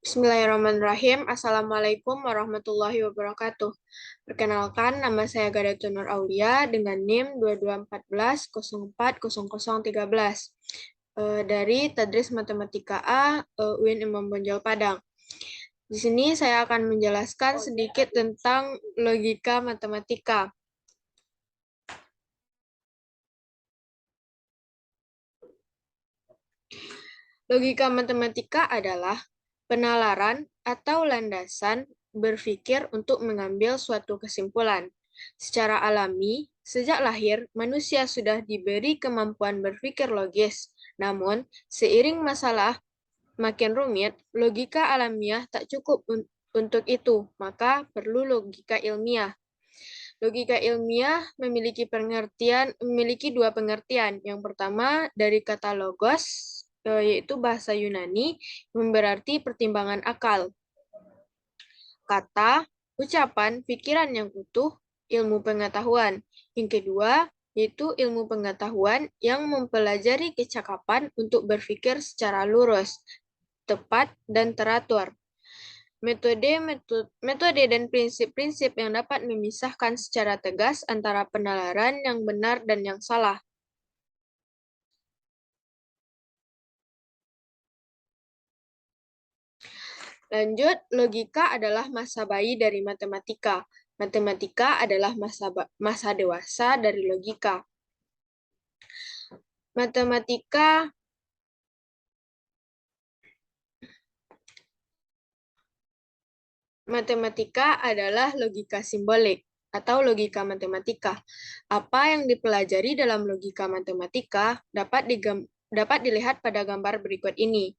Bismillahirrahmanirrahim. Assalamualaikum warahmatullahi wabarakatuh. Perkenalkan, nama saya Gadatul Nur Aulia dengan NIM 2214040013 dari Tadris Matematika A UIN Imam Bonjol Padang. Di sini saya akan menjelaskan sedikit tentang logika matematika. Logika matematika adalah penalaran atau landasan berpikir untuk mengambil suatu kesimpulan. Secara alami, sejak lahir, manusia sudah diberi kemampuan berpikir logis. Namun, seiring masalah makin rumit, logika alamiah tak cukup untuk itu, maka perlu logika ilmiah. Logika ilmiah memiliki dua pengertian. Yang pertama dari kata logos, yaitu bahasa Yunani, yang berarti pertimbangan akal. Kata, ucapan, pikiran yang utuh, ilmu pengetahuan. Yang kedua, yaitu ilmu pengetahuan yang mempelajari kecakapan untuk berpikir secara lurus, tepat, dan teratur. Metode dan prinsip-prinsip yang dapat memisahkan secara tegas antara penalaran yang benar dan yang salah. Lanjut, logika adalah masa bayi dari matematika. Matematika adalah masa dewasa dari logika. Matematika adalah logika simbolik atau logika matematika. Apa yang dipelajari dalam logika matematika dapat dilihat pada gambar berikut ini.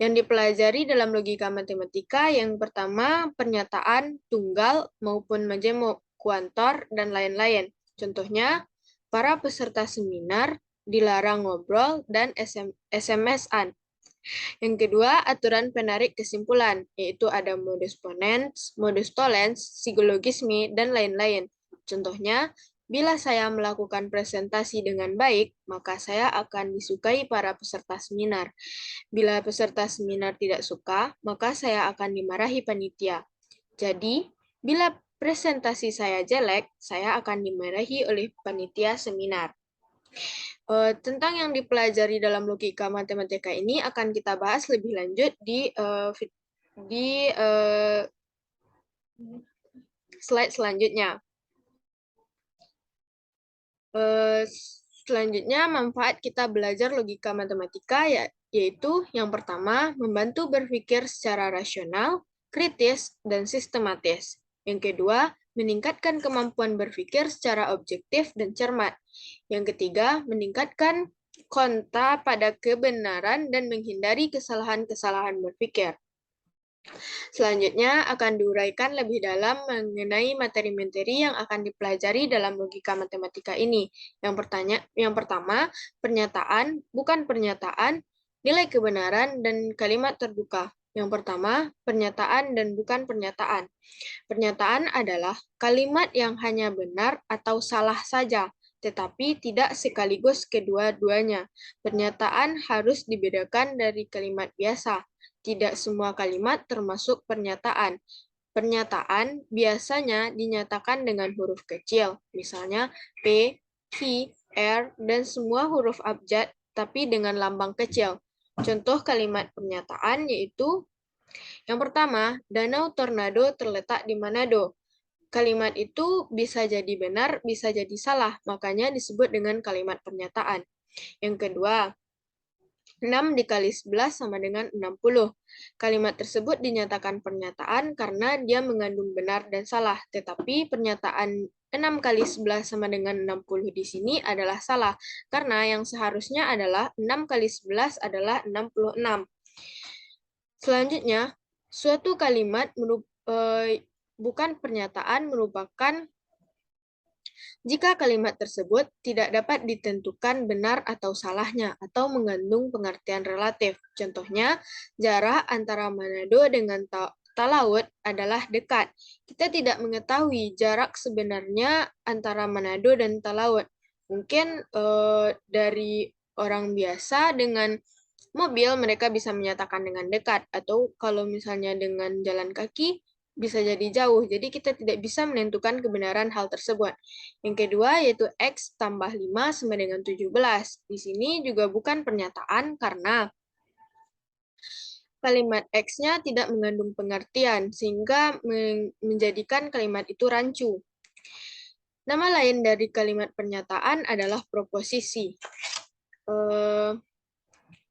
Yang dipelajari dalam logika matematika yang pertama pernyataan, tunggal, maupun majemuk, kuantor, dan lain-lain. Contohnya, para peserta seminar dilarang ngobrol dan SMS-an. Yang kedua, aturan penarik kesimpulan, yaitu ada modus ponens, modus tollens, psikologisme, dan lain-lain. Contohnya, bila saya melakukan presentasi dengan baik, maka saya akan disukai para peserta seminar. Bila peserta seminar tidak suka, maka saya akan dimarahi panitia. Jadi, bila presentasi saya jelek, saya akan dimarahi oleh panitia seminar. Tentang yang dipelajari dalam logika matematika ini akan kita bahas lebih lanjut di slide selanjutnya. Selanjutnya, manfaat kita belajar logika matematika yaitu yang pertama, membantu berpikir secara rasional, kritis, dan sistematis. Yang kedua, meningkatkan kemampuan berpikir secara objektif dan cermat. Yang ketiga, meningkatkan konta pada kebenaran dan menghindari kesalahan-kesalahan berpikir. Selanjutnya akan diuraikan lebih dalam mengenai materi-materi yang akan dipelajari dalam logika matematika ini. Yang pertama, pernyataan, bukan pernyataan, nilai kebenaran, dan kalimat terbuka. Yang pertama, pernyataan dan bukan pernyataan. Pernyataan adalah kalimat yang hanya benar atau salah saja, tetapi tidak sekaligus kedua-duanya. Pernyataan harus dibedakan dari kalimat biasa. Tidak semua kalimat termasuk pernyataan. Pernyataan biasanya dinyatakan dengan huruf kecil, misalnya P, Q, R, dan semua huruf abjad, tapi dengan lambang kecil. Contoh kalimat pernyataan yaitu yang pertama, danau tornado terletak di Manado. Kalimat itu bisa jadi benar, bisa jadi salah, makanya disebut dengan kalimat pernyataan. Yang kedua, 6 dikali 11 sama dengan 60. Kalimat tersebut dinyatakan pernyataan karena dia mengandung benar dan salah, tetapi pernyataan 6 kali 11 sama dengan 60 di sini adalah salah, karena yang seharusnya adalah 6 kali 11 adalah 66. Selanjutnya, suatu kalimat bukan pernyataan merupakan jika kalimat tersebut tidak dapat ditentukan benar atau salahnya atau mengandung pengertian relatif. Contohnya, jarak antara Manado dengan Talaut adalah dekat. Kita tidak mengetahui jarak sebenarnya antara Manado dan Talaut. Mungkin dari orang biasa dengan mobil mereka bisa menyatakan dengan dekat, atau kalau misalnya dengan jalan kaki bisa jadi jauh. Jadi kita tidak bisa menentukan kebenaran hal tersebut. Yang kedua yaitu X tambah 5 sama dengan 17. Di sini juga bukan pernyataan karena kalimat X-nya tidak mengandung pengertian, sehingga menjadikan kalimat itu rancu. Nama lain dari kalimat pernyataan adalah proposisi.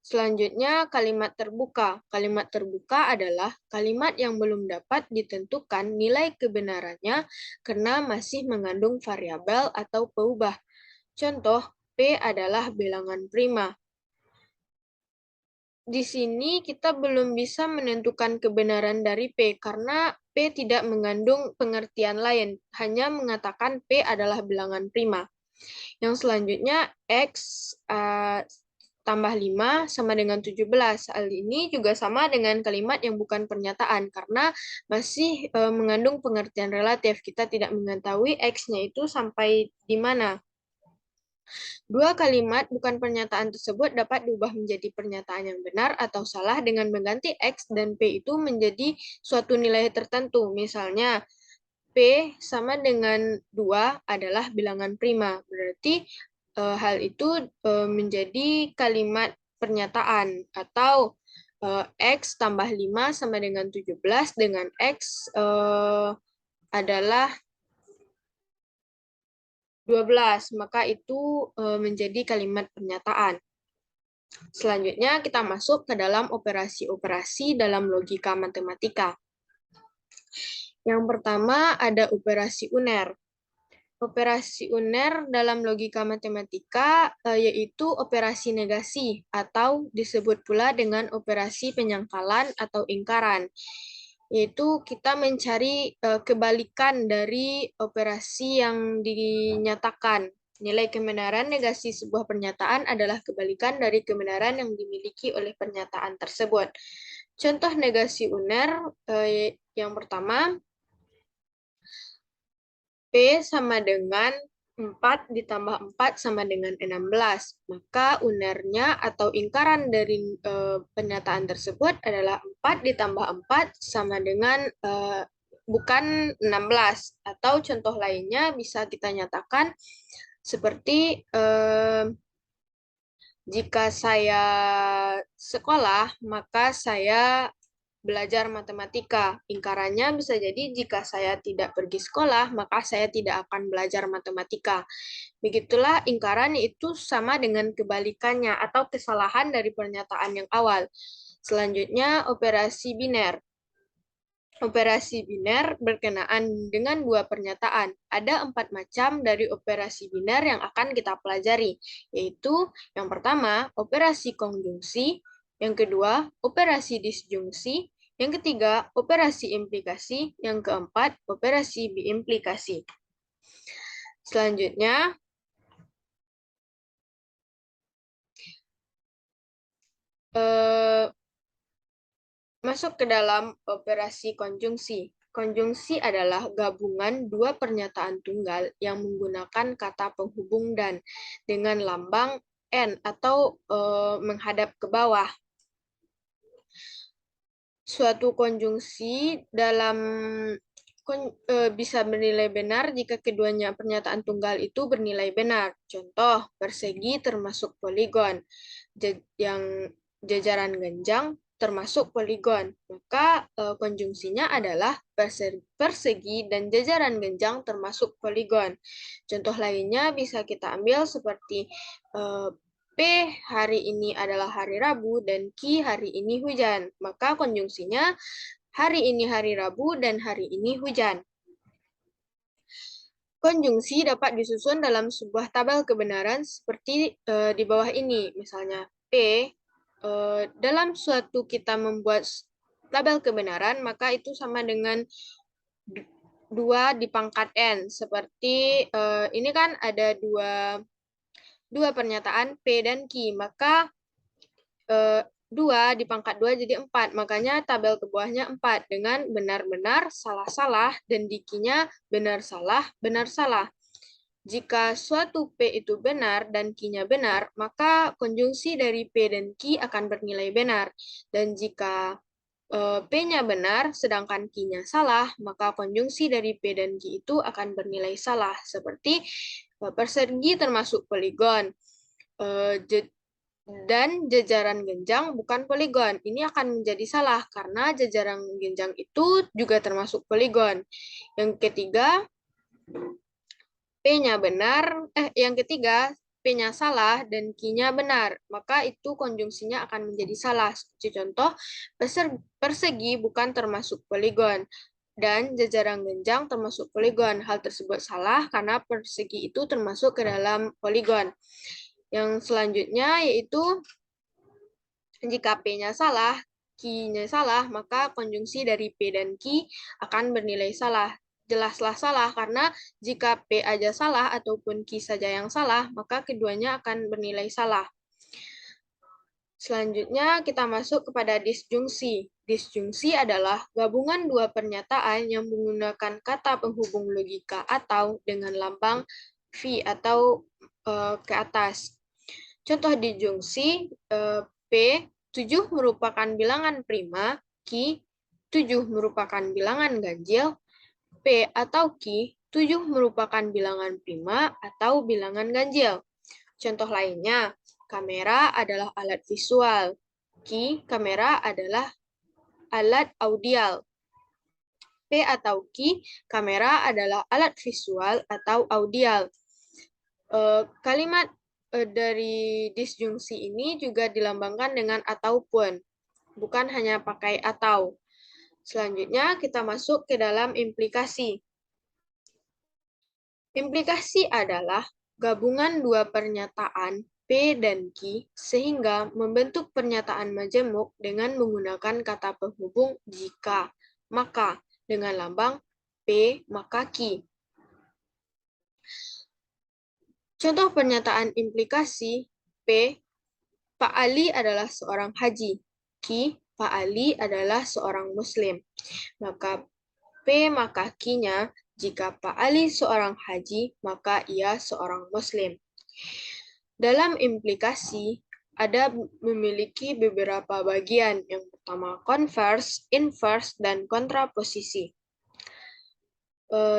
Selanjutnya, kalimat terbuka. Kalimat terbuka adalah kalimat yang belum dapat ditentukan nilai kebenarannya karena masih mengandung variabel atau peubah. Contoh, P adalah bilangan prima. Di sini kita belum bisa menentukan kebenaran dari P karena P tidak mengandung pengertian lain, hanya mengatakan P adalah bilangan prima. Yang selanjutnya X tambah 5 sama dengan 17. Hal ini juga sama dengan kalimat yang bukan pernyataan karena masih mengandung pengertian relatif. Kita tidak mengetahui X-nya itu sampai di mana. Dua kalimat bukan pernyataan tersebut dapat diubah menjadi pernyataan yang benar atau salah dengan mengganti X dan P itu menjadi suatu nilai tertentu. Misalnya, P sama dengan 2 adalah bilangan prima. Berarti hal itu menjadi kalimat pernyataan. Atau X tambah 5 sama dengan 17 dengan X adalah 12, maka itu menjadi kalimat pernyataan. Selanjutnya kita masuk ke dalam operasi-operasi dalam logika matematika. Yang pertama ada operasi uner. Operasi uner dalam logika matematika yaitu operasi negasi atau disebut pula dengan operasi penyangkalan atau ingkaran. Yaitu kita mencari kebalikan dari operasi yang dinyatakan. Nilai kebenaran negasi sebuah pernyataan adalah kebalikan dari kebenaran yang dimiliki oleh pernyataan tersebut. Contoh negasi uner yang pertama, P sama dengan 4 ditambah 4 sama dengan 16. Maka unernya atau ingkaran dari pernyataan tersebut adalah 4 ditambah 4 sama dengan bukan 16. Atau contoh lainnya bisa kita nyatakan seperti jika saya sekolah, maka saya belajar matematika. Ingkarannya bisa jadi jika saya tidak pergi sekolah, maka saya tidak akan belajar matematika. Begitulah ingkaran itu sama dengan kebalikannya atau kesalahan dari pernyataan yang awal. Selanjutnya, operasi biner. Operasi biner berkenaan dengan dua pernyataan. Ada 4 macam dari operasi biner yang akan kita pelajari, yaitu yang pertama, operasi konjungsi, yang kedua, operasi disjungsi, yang ketiga, operasi implikasi, yang keempat, operasi biimplikasi. Selanjutnya, masuk ke dalam operasi konjungsi. Konjungsi adalah gabungan dua pernyataan tunggal yang menggunakan kata penghubung dan dengan lambang N atau menghadap ke bawah. Suatu konjungsi bisa bernilai benar jika keduanya pernyataan tunggal itu bernilai benar. Contoh, persegi termasuk poligon, yang jajaran genjang termasuk poligon. Maka konjungsinya adalah persegi dan jajaran genjang termasuk poligon. Contoh lainnya bisa kita ambil seperti P hari ini adalah hari Rabu dan Q hari ini hujan. Maka konjungsinya hari ini hari Rabu dan hari ini hujan. Konjungsi dapat disusun dalam sebuah tabel kebenaran seperti di bawah ini. Misalnya P, dalam suatu kita membuat tabel kebenaran, maka itu sama dengan 2 di pangkat N. Seperti ini kan ada dua pernyataan P dan Q, maka 2 di pangkat 2 jadi 4. Makanya tabel ke bawahnya 4 dengan benar-benar, salah-salah, dan di Q-nya benar-salah, benar-salah. Jika suatu P itu benar dan Q-nya benar, maka konjungsi dari P dan Q akan bernilai benar. Dan jika P-nya benar, sedangkan Q-nya salah, maka konjungsi dari P dan Q itu akan bernilai salah. Seperti persegi termasuk poligon, dan jajaran genjang bukan poligon. Ini akan menjadi salah, karena jajaran genjang itu juga termasuk poligon. Yang ketiga, P-nya benar, yang ketiga, P-nya salah dan Q-nya benar, maka itu konjungsinya akan menjadi salah. Seperti contoh, persegi bukan termasuk poligon, dan jajaran genjang termasuk poligon. Hal tersebut salah karena persegi itu termasuk ke dalam poligon. Yang selanjutnya yaitu, jika P-nya salah, Q-nya salah, maka konjungsi dari P dan Q akan bernilai salah. Jelaslah salah, karena jika P aja salah ataupun Q saja yang salah, maka keduanya akan bernilai salah. Selanjutnya kita masuk kepada disjungsi. Disjungsi adalah gabungan dua pernyataan yang menggunakan kata penghubung logika atau dengan lambang V atau ke atas. Contoh disjungsi, P 7 merupakan bilangan prima, Q 7 merupakan bilangan ganjil, P atau Q 7 merupakan bilangan prima atau bilangan ganjil. Contoh lainnya, kamera adalah alat visual, Q kamera adalah alat audial. P atau Q kamera adalah alat visual atau audial. Kalimat dari disjungsi ini juga dilambangkan dengan ataupun, bukan hanya pakai atau. Selanjutnya kita masuk ke dalam implikasi. Implikasi adalah gabungan dua pernyataan P dan Q sehingga membentuk pernyataan majemuk dengan menggunakan kata penghubung jika, maka dengan lambang P maka Q. Contoh pernyataan implikasi P, Pak Ali adalah seorang haji. Q, Pak Ali adalah seorang muslim. Maka P maka Q-nya, jika Pak Ali seorang haji, maka ia seorang muslim. Dalam implikasi, ada memiliki beberapa bagian. Yang pertama converse, inverse, dan kontraposisi.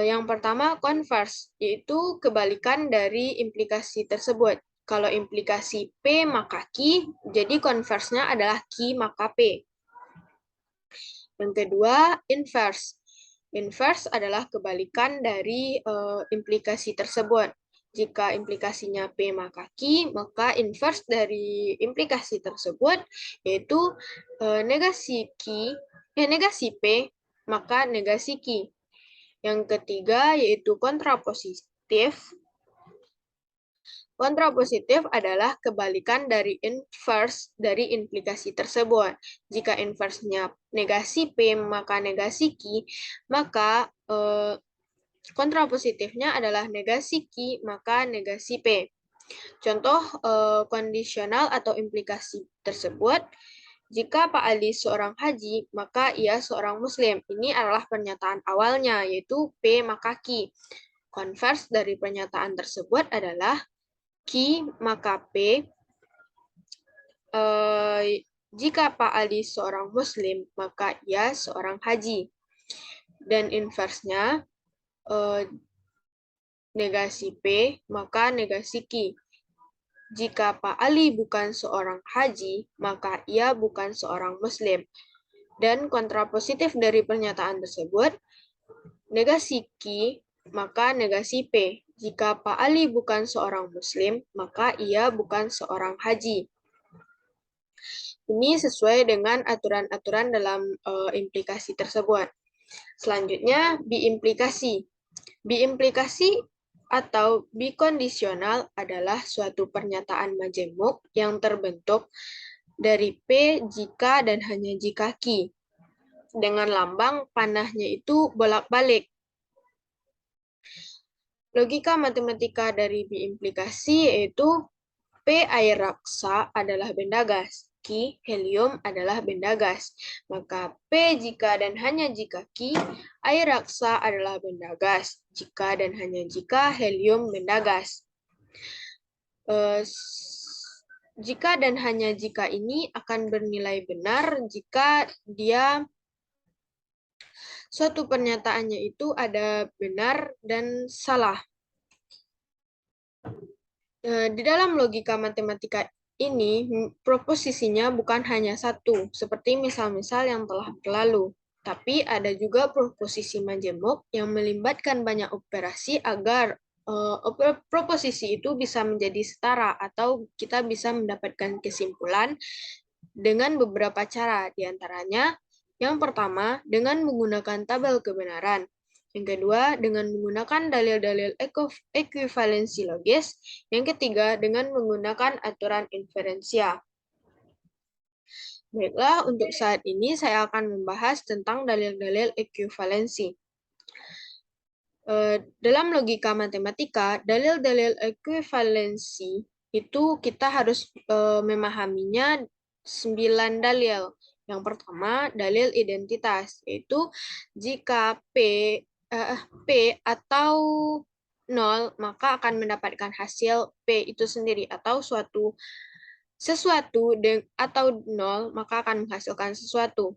Yang pertama converse, yaitu kebalikan dari implikasi tersebut. Kalau implikasi P maka Q, jadi converse-nya adalah Q maka P. Yang kedua, inverse. Inverse adalah kebalikan dari implikasi tersebut. Jika implikasinya P maka Q, maka inverse dari implikasi tersebut yaitu negasi P maka negasi Q. Yang ketiga yaitu kontrapositif. Kontrapositif adalah kebalikan dari inverse dari implikasi tersebut. Jika inverse-nya negasi P maka negasi Q, maka kontrapositifnya adalah negasi Q maka negasi P. Contoh kondisional atau implikasi tersebut, jika Pak Ali seorang haji, maka ia seorang muslim. Ini adalah pernyataan awalnya, yaitu P maka Q. Converse dari pernyataan tersebut adalah Q maka P. Jika Pak Ali seorang muslim, maka ia seorang haji. Dan inverse-nya negasi P, maka negasi Q. Jika Pak Ali bukan seorang haji, maka ia bukan seorang muslim. Dan kontrapositif dari pernyataan tersebut, negasi Q, maka negasi P. Jika Pak Ali bukan seorang muslim, maka ia bukan seorang haji. Ini sesuai dengan aturan-aturan dalam implikasi tersebut. Selanjutnya, biimplikasi. Biimplikasi atau bikondisional adalah suatu pernyataan majemuk yang terbentuk dari P jika dan hanya jika Q. Dengan lambang panahnya itu bolak-balik. Logika matematika dari biimplikasi yaitu P air raksa adalah benda gas. Ki, helium adalah benda gas. Maka P jika dan hanya jika Ki, air raksa adalah benda gas. Jika dan hanya jika helium benda gas. Jika dan hanya jika ini akan bernilai benar jika dia suatu pernyataannya itu ada benar dan salah. Di dalam logika matematika ini, proposisinya bukan hanya satu, seperti misal-misal yang telah berlalu, tapi ada juga proposisi majemuk yang melibatkan banyak operasi agar proposisi itu bisa menjadi setara atau kita bisa mendapatkan kesimpulan dengan beberapa cara, diantaranya yang pertama dengan menggunakan tabel kebenaran. Yang kedua, dengan menggunakan dalil-dalil ekuivalensi logis. Yang ketiga, dengan menggunakan aturan inferensia. Baiklah, untuk saat ini saya akan membahas tentang dalil-dalil ekuivalensi. Dalam logika matematika, dalil-dalil ekuivalensi itu kita harus memahaminya 9 dalil. Yang pertama, dalil identitas, yaitu jika P atau 0, maka akan mendapatkan hasil P itu sendiri, atau sesuatu atau 0, maka akan menghasilkan sesuatu.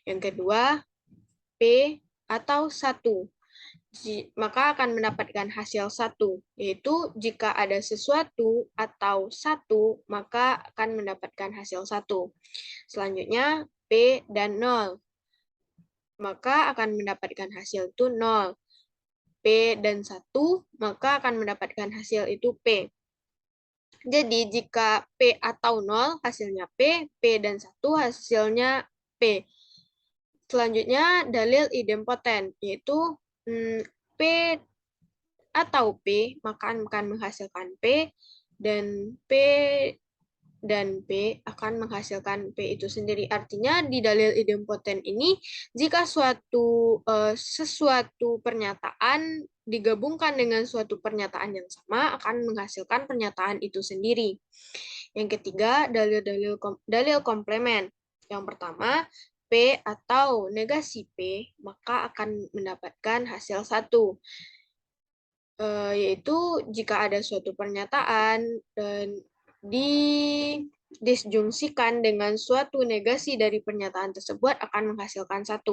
Yang kedua, P atau 1, maka akan mendapatkan hasil 1, yaitu jika ada sesuatu atau 1, maka akan mendapatkan hasil 1. Selanjutnya, P dan 0, maka akan mendapatkan hasil itu 0. P dan 1, maka akan mendapatkan hasil itu P. Jadi, jika P atau 0, hasilnya P dan 1, hasilnya P. Selanjutnya, dalil idempoten, yaitu P atau P, maka akan menghasilkan P, dan P akan menghasilkan P itu sendiri. Artinya di dalil idempoten ini, jika sesuatu pernyataan digabungkan dengan suatu pernyataan yang sama, akan menghasilkan pernyataan itu sendiri. Yang ketiga, dalil komplemen. Yang pertama, P atau negasi P, maka akan mendapatkan hasil 1. Yaitu jika ada suatu pernyataan dan disjungsikan dengan suatu negasi dari pernyataan tersebut akan menghasilkan 1.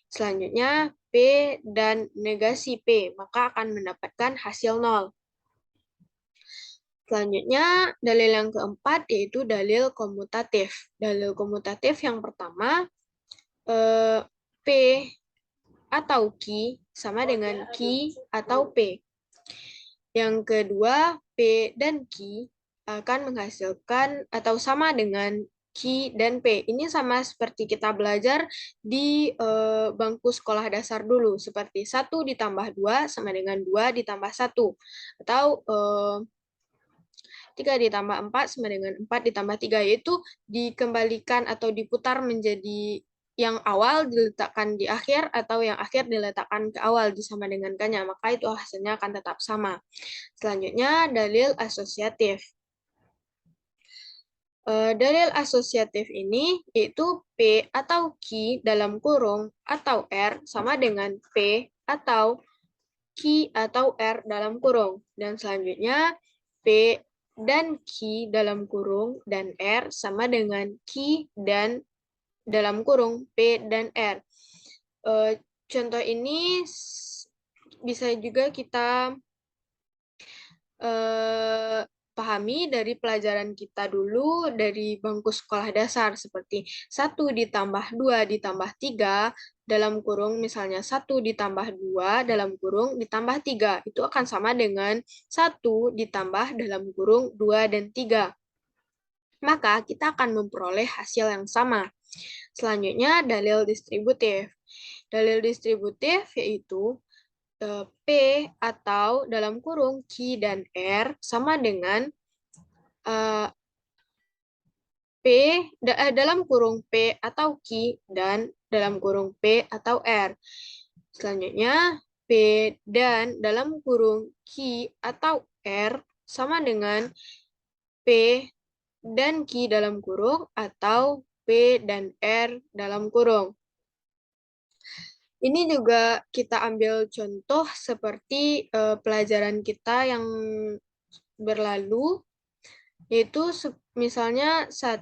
Selanjutnya, P dan negasi P, maka akan mendapatkan hasil 0. Selanjutnya, dalil yang keempat yaitu dalil komutatif. Dalil komutatif yang pertama, P atau Q sama dengan Q atau P. Yang kedua, P dan Q akan menghasilkan atau sama dengan Q dan P. Ini sama seperti kita belajar di bangku sekolah dasar dulu, seperti 1 ditambah 2 sama dengan 2 ditambah 1. Atau 3 ditambah 4 sama dengan 4 ditambah 3, yaitu dikembalikan atau diputar menjadi yang awal diletakkan di akhir atau yang akhir diletakkan ke awal disama dengankannya, maka itu hasilnya akan tetap sama. Selanjutnya, dalil asosiatif. Dalil asosiatif ini yaitu P atau Q dalam kurung atau R sama dengan P atau Q atau R dalam kurung. Dan selanjutnya, P dan Q dalam kurung dan R sama dengan Q dan dalam kurung P dan R. Contoh ini bisa juga kita pahami dari pelajaran kita dulu dari bangku sekolah dasar, seperti 1 ditambah 2 ditambah 3 dalam kurung, misalnya 1 ditambah 2 dalam kurung ditambah 3, itu akan sama dengan 1 ditambah dalam kurung 2 dan 3. Maka kita akan memperoleh hasil yang sama. Selanjutnya, dalil distributif. Dalil distributif yaitu P atau dalam kurung Q dan R sama dengan P dalam kurung P atau Q dan dalam kurung P atau R. Selanjutnya, P dan dalam kurung Q atau R sama dengan P dan Q dalam kurung atau P dan R dalam kurung. Ini juga kita ambil contoh seperti pelajaran kita yang berlalu, yaitu misalnya 1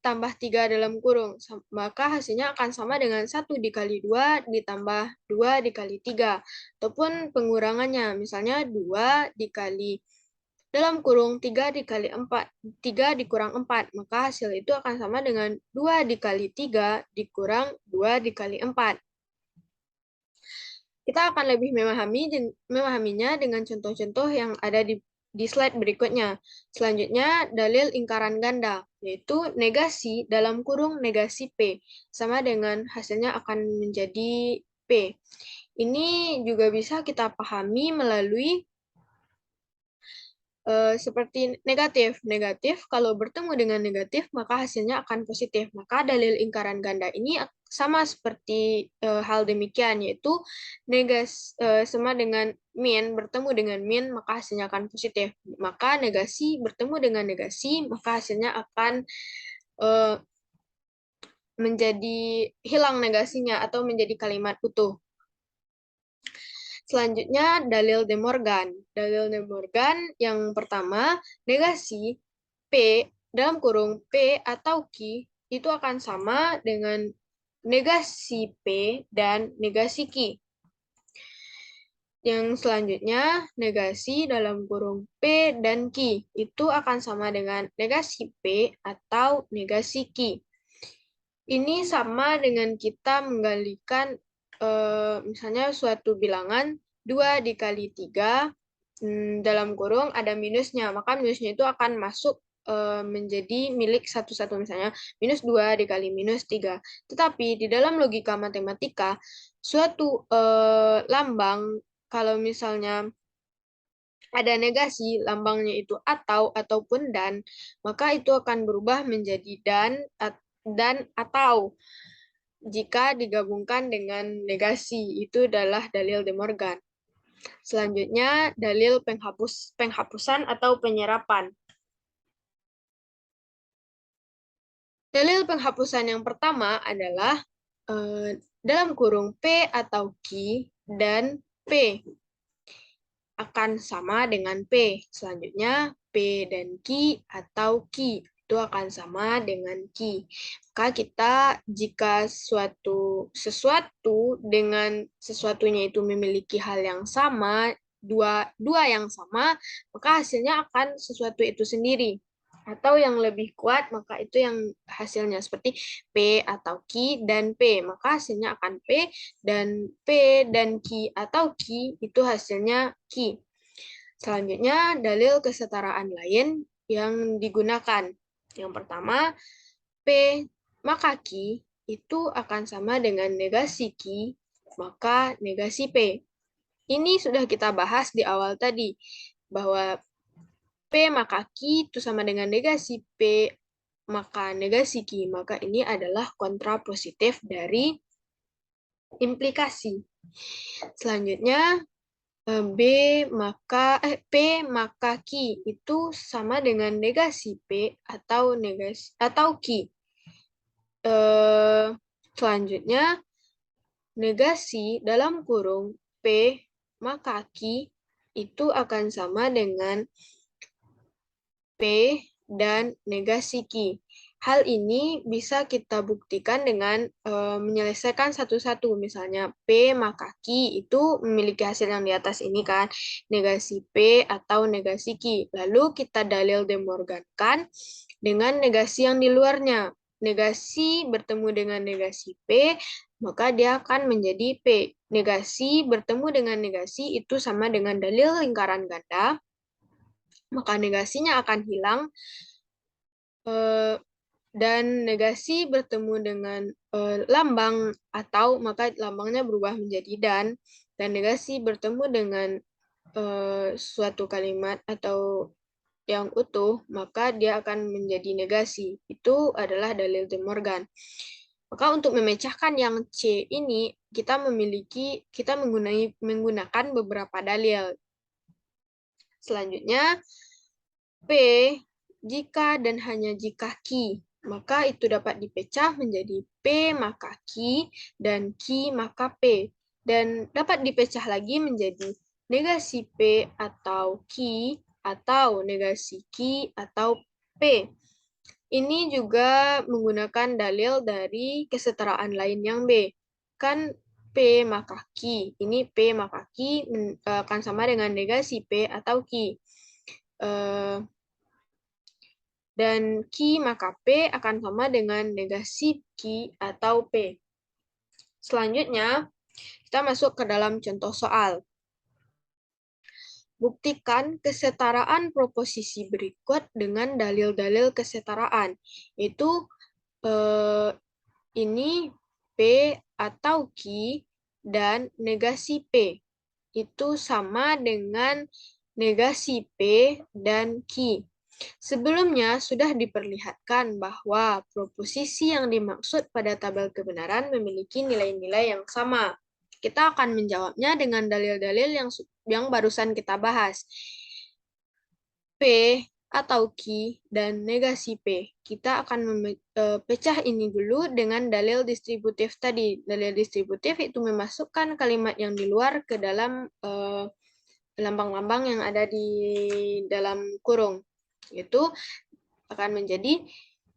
tambah 3 dalam kurung. Maka hasilnya akan sama dengan 1 dikali 2 ditambah 2 dikali 3. Ataupun pengurangannya, misalnya 2 dikali dalam kurung 3 dikali 4, 3 dikurang 4, maka hasil itu akan sama dengan 2 dikali 3 dikurang 2 dikali 4. Kita akan lebih memahaminya dengan contoh-contoh yang ada di slide berikutnya. Selanjutnya, dalil lingkaran ganda, yaitu negasi dalam kurung negasi P, sama dengan hasilnya akan menjadi P. Ini juga bisa kita pahami melalui seperti negatif. Negatif, kalau bertemu dengan negatif, maka hasilnya akan positif. Maka dalil lingkaran ganda ini sama seperti hal demikian, yaitu sama dengan min, bertemu dengan min, maka hasilnya akan positif. Maka negasi bertemu dengan negasi, maka hasilnya akan menjadi hilang negasinya atau menjadi kalimat utuh. Selanjutnya, dalil De Morgan. Dalil De Morgan yang pertama, negasi P dalam kurung P atau Q itu akan sama dengan negasi P dan negasi Q. Yang selanjutnya, negasi dalam kurung P dan Q itu akan sama dengan negasi P atau negasi Q. Ini sama dengan kita menggalikan misalnya suatu bilangan 2 dikali 3 dalam kurung ada minusnya, maka minusnya itu akan masuk menjadi milik satu-satu, misalnya minus 2 dikali minus 3. Tetapi di dalam logika matematika, suatu lambang, kalau misalnya ada negasi, lambangnya itu atau ataupun dan, maka itu akan berubah menjadi dan atau jika digabungkan dengan negasi. Itu adalah dalil De Morgan. Selanjutnya, dalil penghapusan atau penyerapan. Dalil penghapusan yang pertama adalah dalam kurung P atau Q dan P akan sama dengan P. Selanjutnya, P dan Q atau Q itu akan sama dengan Q. Maka kita jika sesuatu dengan sesuatunya itu memiliki hal yang sama, dua yang sama, maka hasilnya akan sesuatu itu sendiri. Atau yang lebih kuat, maka itu yang hasilnya seperti P atau Q dan P. Maka hasilnya akan P dan Q atau Q itu hasilnya Q. Selanjutnya, dalil kesetaraan lain yang digunakan. Yang pertama, P maka Q itu akan sama dengan negasi Q, maka negasi P. Ini sudah kita bahas di awal tadi, bahwa P maka Q itu sama dengan negasi P maka negasi Q. Maka ini adalah kontrapositif dari implikasi. Selanjutnya, P maka Q itu sama dengan negasi P atau Q. Selanjutnya, negasi dalam kurung P maka Q itu akan sama dengan P dan negasi Q. Hal ini bisa kita buktikan dengan menyelesaikan satu-satu. Misalnya P maka Q itu memiliki hasil yang di atas ini kan, negasi P atau negasi Q. Lalu kita dalil De Morgan-kan dengan negasi yang di luarnya. Negasi bertemu dengan negasi P, maka dia akan menjadi P. Negasi bertemu dengan negasi itu sama dengan dalil lingkaran ganda, maka negasinya akan hilang, dan negasi bertemu dengan lambang atau, maka lambangnya berubah menjadi dan negasi bertemu dengan suatu kalimat atau yang utuh, maka dia akan menjadi negasi. Itu adalah dalil De Morgan. Maka untuk memecahkan yang C ini, kita menggunakan beberapa dalil. Selanjutnya, P jika dan hanya jika Q, maka itu dapat dipecah menjadi P maka Q dan Q maka P. Dan dapat dipecah lagi menjadi negasi P atau Q atau negasi Q atau P. Ini juga menggunakan dalil dari kesetaraan lain yang B. Kan P maka Q. Ini P maka Q akan sama dengan negasi P atau Q. Dan Q maka P akan sama dengan negasi Q atau P. Selanjutnya, kita masuk ke dalam contoh soal. Buktikan kesetaraan proposisi berikut dengan dalil-dalil kesetaraan. Itu ini P atau Q dan negasi P. Itu sama dengan negasi P dan Q. Sebelumnya sudah diperlihatkan bahwa proposisi yang dimaksud pada tabel kebenaran memiliki nilai-nilai yang sama. Kita akan menjawabnya dengan dalil-dalil yang barusan kita bahas. P atau Q dan negasi P. Kita akan pecah ini dulu dengan dalil distributif tadi. Dalil distributif itu memasukkan kalimat yang di luar ke dalam lambang-lambang yang ada di dalam kurung. Itu akan menjadi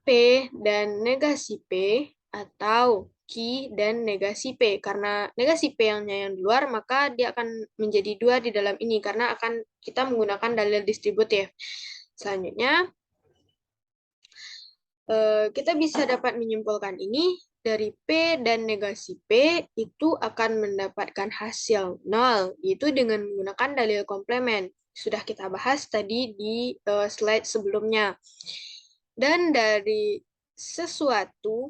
P dan negasi P atau Q dan negasi P. Karena negasi P yang di luar, maka dia akan menjadi 2 di dalam ini, karena akan kita menggunakan dalil distributif. Selanjutnya, kita bisa dapat menyimpulkan ini dari P dan negasi P itu akan mendapatkan hasil 0, yaitu dengan menggunakan dalil komplement. Sudah kita bahas tadi di slide sebelumnya. Dan dari sesuatu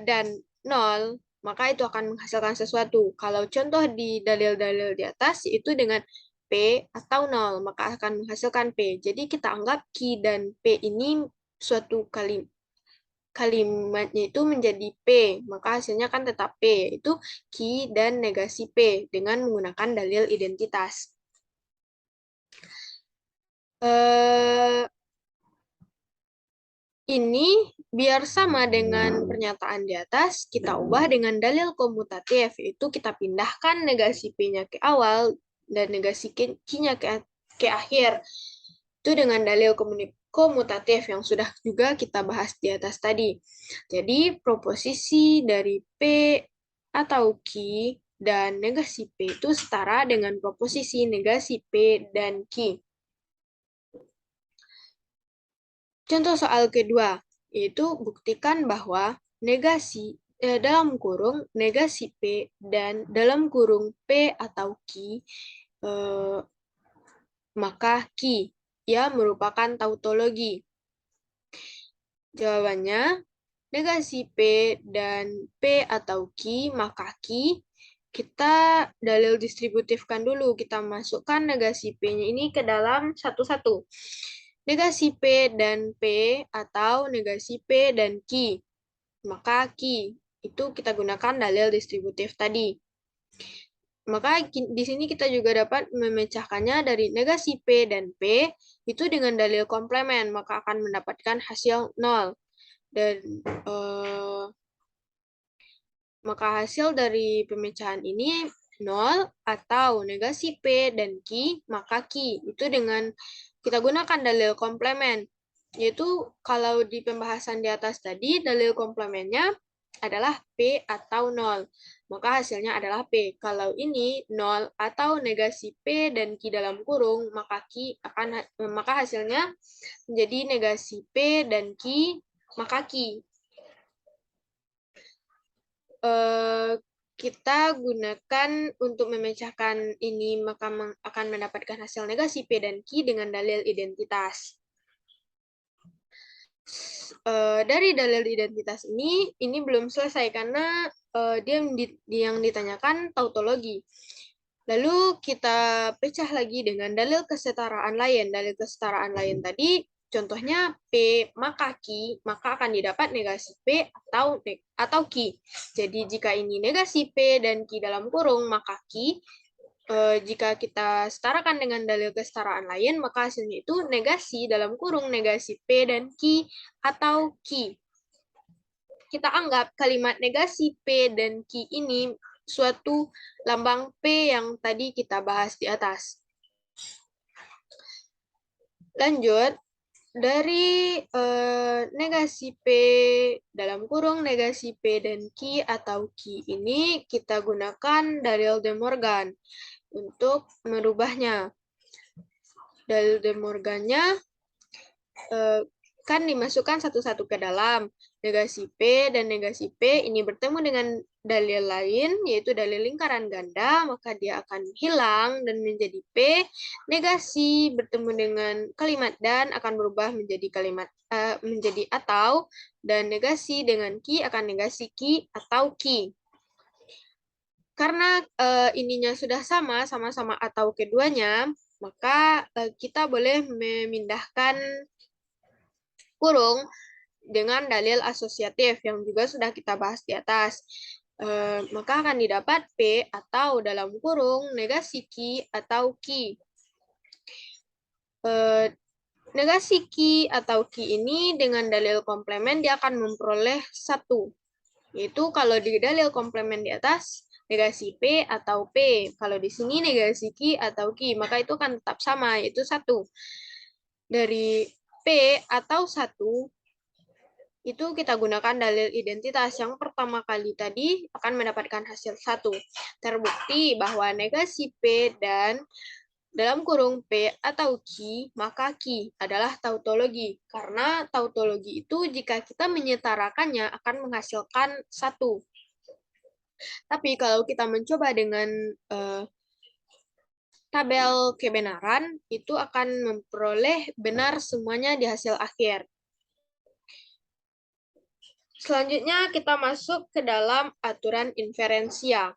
dan 0, maka itu akan menghasilkan sesuatu. Kalau contoh di dalil-dalil di atas, itu dengan P atau 0, maka akan menghasilkan P. Jadi kita anggap Q dan P ini suatu kalimatnya itu menjadi P, maka hasilnya kan tetap P, yaitu Q dan negasi P dengan menggunakan dalil identitas. Ini biar sama dengan pernyataan di atas, kita ubah dengan dalil komutatif, yaitu kita pindahkan negasi P-nya ke awal dan negasi Q-nya ke akhir. Itu dengan dalil komutatif yang sudah juga kita bahas di atas tadi. Jadi, proposisi dari P atau Q dan negasi P itu setara dengan proposisi negasi P dan Q. Contoh soal kedua, yaitu buktikan bahwa negasi dalam kurung negasi P dan dalam kurung P atau Q, maka Q, ya merupakan tautologi. Jawabannya, negasi P dan P atau Q, maka Q, kita dalil distributifkan dulu. Kita masukkan negasi P-nya ini ke dalam satu-satu. Negasi P dan P atau negasi P dan Q. Maka Q itu kita gunakan dalil distributif tadi. Maka di sini kita juga dapat memecahkannya dari negasi P dan P itu dengan dalil komplement, maka akan mendapatkan hasil 0. Dan maka hasil dari pemecahan ini 0 atau negasi P dan Q, maka Q itu dengan kita gunakan dalil komplement, yaitu kalau di pembahasan di atas tadi dalil komplementnya adalah P atau 0, maka hasilnya adalah P. Kalau ini 0 atau negasi P dan Q dalam kurung, maka hasilnya menjadi negasi P dan Q, maka Q. Kita gunakan untuk memecahkan ini, maka akan mendapatkan hasil negasi P dan Q dengan dalil identitas. Dari dalil identitas ini belum selesai karena dia yang ditanyakan tautologi. Lalu kita pecah lagi dengan dalil kesetaraan lain. Dalil kesetaraan lain tadi, contohnya P maka Q, maka akan didapat negasi P atau Q. Jadi jika ini negasi P dan Q dalam kurung, maka Q jika kita setarakan dengan dalil kesetaraan lain, maka hasilnya itu negasi dalam kurung negasi P dan Q atau Q. Kita anggap kalimat negasi P dan Q ini suatu lambang P yang tadi kita bahas di atas. Lanjut, dari negasi P dalam kurung negasi P dan Q atau Q ini kita gunakan dalil De Morgan untuk merubahnya. Dalil De Morgannya kan dimasukkan satu-satu ke dalam. Negasi P dan negasi P ini bertemu dengan dalil lain, yaitu dalil lingkaran ganda, maka dia akan hilang dan menjadi P. Negasi bertemu dengan kalimat dan akan berubah menjadi kalimat menjadi atau, dan negasi dengan Q akan negasi Q atau Q. Karena ininya sudah sama-sama atau keduanya, maka kita boleh memindahkan kurung dengan dalil asosiatif yang juga sudah kita bahas di atas. Maka akan didapat P atau dalam kurung negasi Q atau Q. Negasi Q atau Q ini dengan dalil komplement dia akan memperoleh 1. Yaitu kalau di dalil komplement di atas, negasi P atau P. Kalau di sini negasi Q atau Q, maka itu akan tetap sama, yaitu 1. Dari P atau 1, itu kita gunakan dalil identitas. Yang pertama kali tadi akan mendapatkan hasil 1. Terbukti bahwa negasi P dan dalam kurung P atau Q, maka Q adalah tautologi. Karena tautologi itu jika kita menyetarakannya akan menghasilkan 1. Tapi kalau kita mencoba dengan tabel kebenaran, itu akan memperoleh benar semuanya di hasil akhir. Selanjutnya kita masuk ke dalam aturan inferensia.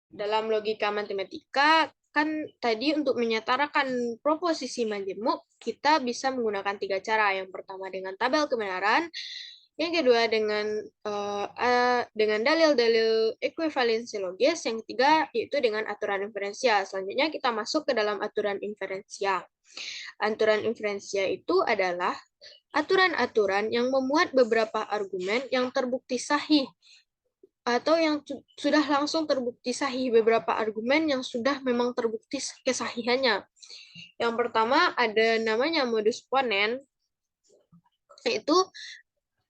Dalam logika matematika, kan tadi untuk menyetarakan proposisi majemuk, kita bisa menggunakan 3 cara. Yang pertama dengan tabel kebenaran, yang kedua dengan dalil-dalil ekuivalensi logis, yang ketiga yaitu dengan aturan inferensia. Selanjutnya kita masuk ke dalam aturan inferensia. Aturan inferensia itu adalah aturan-aturan yang memuat beberapa argumen yang terbukti sahih atau yang sudah langsung terbukti sahih, beberapa argumen yang sudah memang terbukti kesahihannya. Yang pertama ada namanya modus ponens, yaitu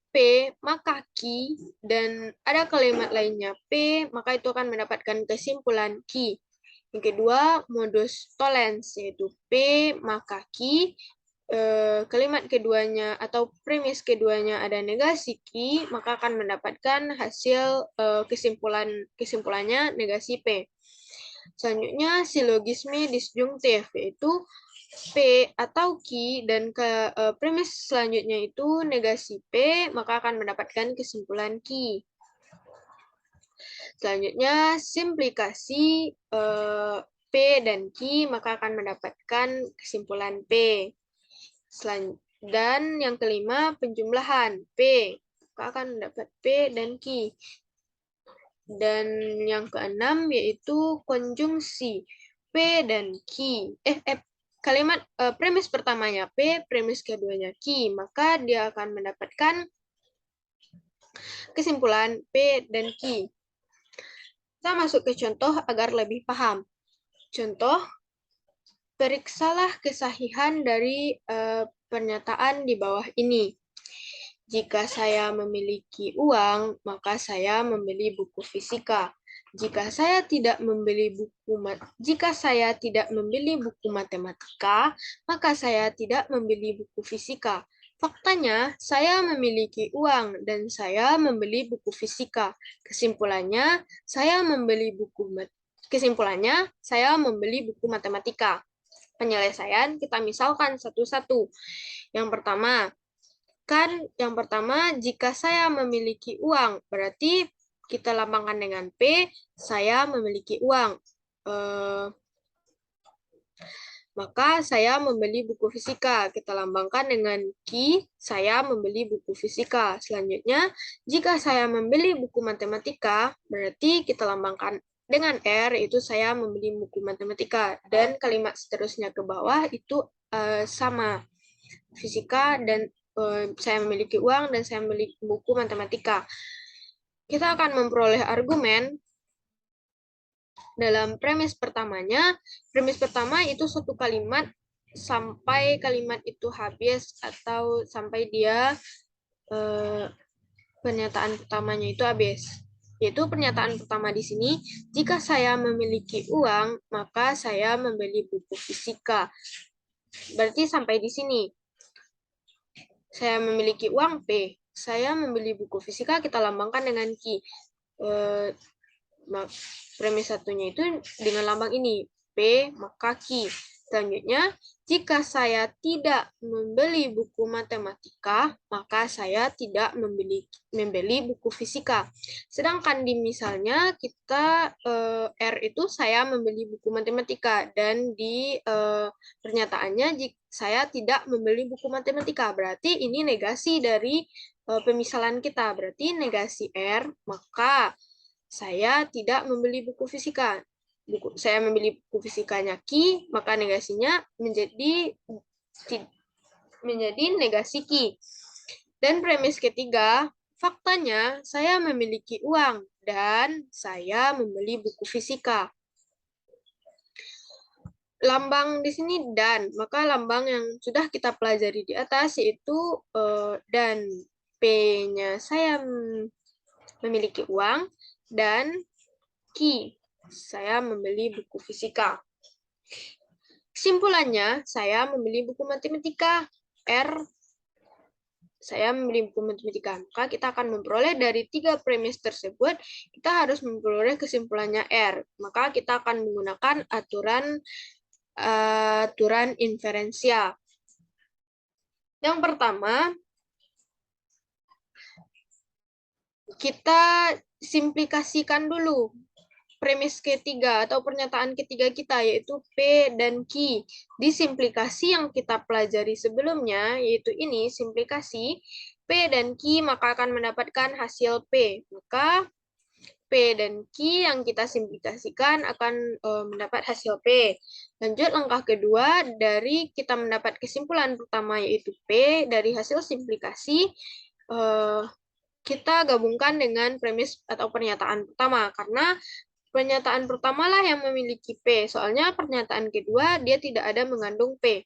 P maka Q, dan ada kalimat lainnya P, maka itu akan mendapatkan kesimpulan Q. Yang kedua, modus tollens, yaitu P maka Q, kalimat keduanya atau premis keduanya ada negasi Q, maka akan mendapatkan hasil kesimpulannya negasi P. Selanjutnya, silogisme disjungtif, yaitu P atau Q dan premis selanjutnya itu negasi P, maka akan mendapatkan kesimpulan Q. Selanjutnya, simplikasi P dan Q, maka akan mendapatkan kesimpulan P. Dan yang kelima, penjumlahan P, maka akan mendapat P dan Q. Dan yang keenam, yaitu konjungsi P dan Q. Kalimat premis pertamanya P, premis keduanya Q, maka dia akan mendapatkan kesimpulan P dan Q. Kita masuk ke contoh agar lebih paham. Contoh, periksalah kesahihan dari pernyataan di bawah ini. Jika saya memiliki uang, maka saya membeli buku fisika. Jika saya tidak membeli buku matematika, maka saya tidak membeli buku fisika. Faktanya, saya memiliki uang dan saya membeli buku fisika. Kesimpulannya, saya membeli buku matematika. Penyelesaian kita misalkan satu-satu. Yang pertama, jika saya memiliki uang, berarti kita lambangkan dengan P, saya memiliki uang. Maka saya membeli buku fisika. Kita lambangkan dengan Q, saya membeli buku fisika. Selanjutnya, jika saya membeli buku matematika, berarti kita lambangkan dengan R itu saya membeli buku matematika, dan kalimat seterusnya ke bawah itu sama. Fisika dan saya memiliki uang dan saya memiliki buku matematika. Kita akan memperoleh argumen dalam premis pertamanya. Premis pertama itu satu kalimat sampai kalimat itu habis atau sampai dia pernyataan pertamanya itu habis. Yaitu pernyataan pertama di sini, jika saya memiliki uang, maka saya membeli buku fisika. Berarti sampai di sini. Saya memiliki uang P. Saya membeli buku fisika, kita lambangkan dengan Q. Premis satunya itu dengan lambang ini, P maka Q. Selanjutnya, jika saya tidak membeli buku matematika, maka saya tidak membeli buku fisika. Sedangkan di misalnya kita R itu saya membeli buku matematika, dan di pernyataannya saya tidak membeli buku matematika. Berarti ini negasi dari pemisalan kita. Berarti negasi R, maka saya tidak membeli buku fisika. Saya membeli buku fisikanya Ki, maka negasinya menjadi negasi Ki. Dan premis ketiga, faktanya saya memiliki uang dan saya membeli buku fisika. Lambang di sini dan, maka lambang yang sudah kita pelajari di atas yaitu dan. P-nya saya memiliki uang dan Ki, saya membeli buku fisika. Kesimpulannya, saya membeli buku matematika. R, saya membeli buku matematika. Maka kita akan memperoleh dari 3 premis tersebut, kita harus memperoleh kesimpulannya R. Maka kita akan menggunakan aturan inferensial. Yang pertama, kita simplikasikan dulu premis ketiga atau pernyataan ketiga kita, yaitu P dan Q. Di simplikasi yang kita pelajari sebelumnya, yaitu ini, simplikasi P dan Q, maka akan mendapatkan hasil P. Maka P dan Q yang kita simplikasikan akan mendapat hasil P. Lanjut langkah kedua, dari kita mendapat kesimpulan pertama yaitu P, dari hasil simplikasi kita gabungkan dengan premis atau pernyataan pertama, karena pernyataan pertama lah yang memiliki P, soalnya pernyataan kedua dia tidak ada mengandung P.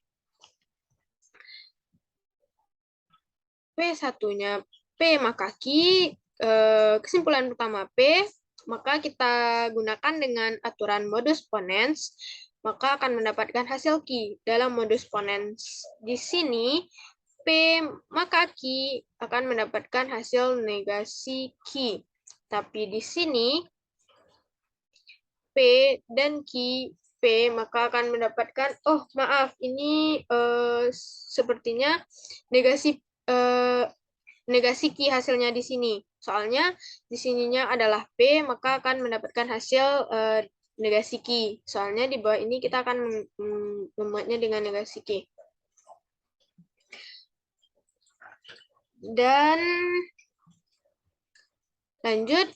P satunya P maka Q, kesimpulan pertama P, maka kita gunakan dengan aturan modus ponens, maka akan mendapatkan hasil Q. Dalam modus ponens di sini, P maka Q akan mendapatkan hasil negasi Q. Tapi di sini, P dan Q, P maka akan mendapatkan, oh maaf, ini sepertinya negasi Q hasilnya di sini. Soalnya di sininya adalah P, maka akan mendapatkan hasil negasi Q. Soalnya di bawah ini kita akan membuatnya dengan negasi Q. Dan lanjut,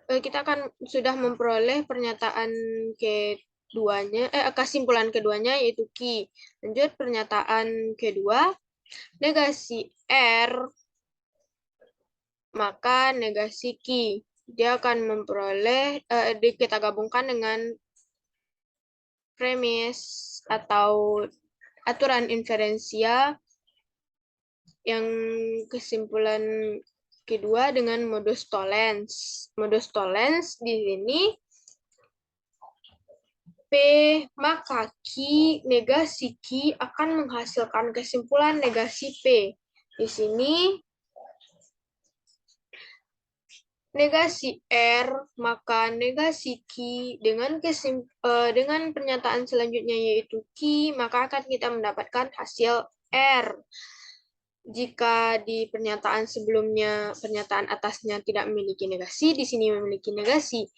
kita akan sudah memperoleh pernyataan keduanya, kesimpulan keduanya yaitu Q. Lanjut pernyataan kedua, negasi R maka negasi Q. Dia akan memperoleh, kita gabungkan dengan premis atau aturan inferensial yang kesimpulan kedua dengan modus tollens. Modus tollens di sini P maka Q negasi Q akan menghasilkan kesimpulan negasi P. Di sini negasi R maka negasi Q dengan pernyataan selanjutnya yaitu Q, maka akan kita mendapatkan hasil R. Jika di pernyataan sebelumnya, pernyataan atasnya tidak memiliki negasi, di sini memiliki negasi.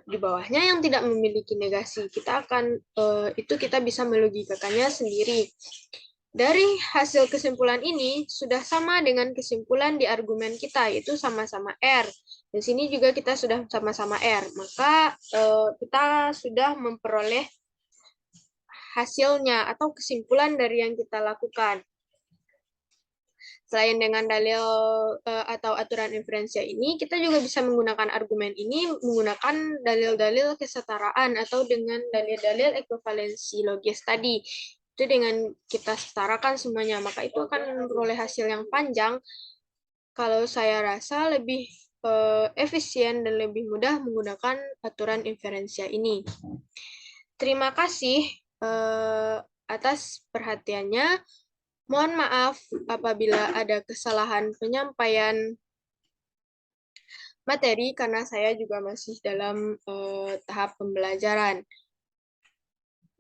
Di bawahnya yang tidak memiliki negasi, kita akan itu kita bisa melogikakannya sendiri. Dari hasil kesimpulan ini sudah sama dengan kesimpulan di argumen kita, yaitu sama-sama R. Di sini juga kita sudah sama-sama R, maka kita sudah memperoleh hasilnya atau kesimpulan dari yang kita lakukan. Selain dengan dalil atau aturan inferensial ini, kita juga bisa menggunakan argumen ini menggunakan dalil-dalil kesetaraan atau dengan dalil-dalil ekuivalensi logis tadi. Itu dengan kita setarakan semuanya, maka itu akan memperoleh hasil yang panjang. Kalau saya rasa lebih efisien dan lebih mudah menggunakan aturan inferensial ini. Terima kasih atas perhatiannya. Mohon maaf apabila ada kesalahan penyampaian materi karena saya juga masih dalam tahap pembelajaran.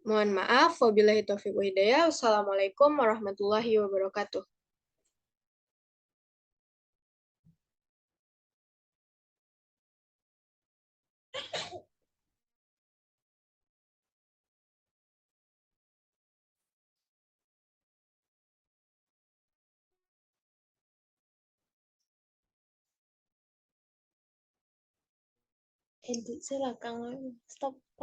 Mohon maaf. Wabillahi taufiq wa hidayah. Wassalamualaikum warahmatullahi wabarakatuh. Silakan stop.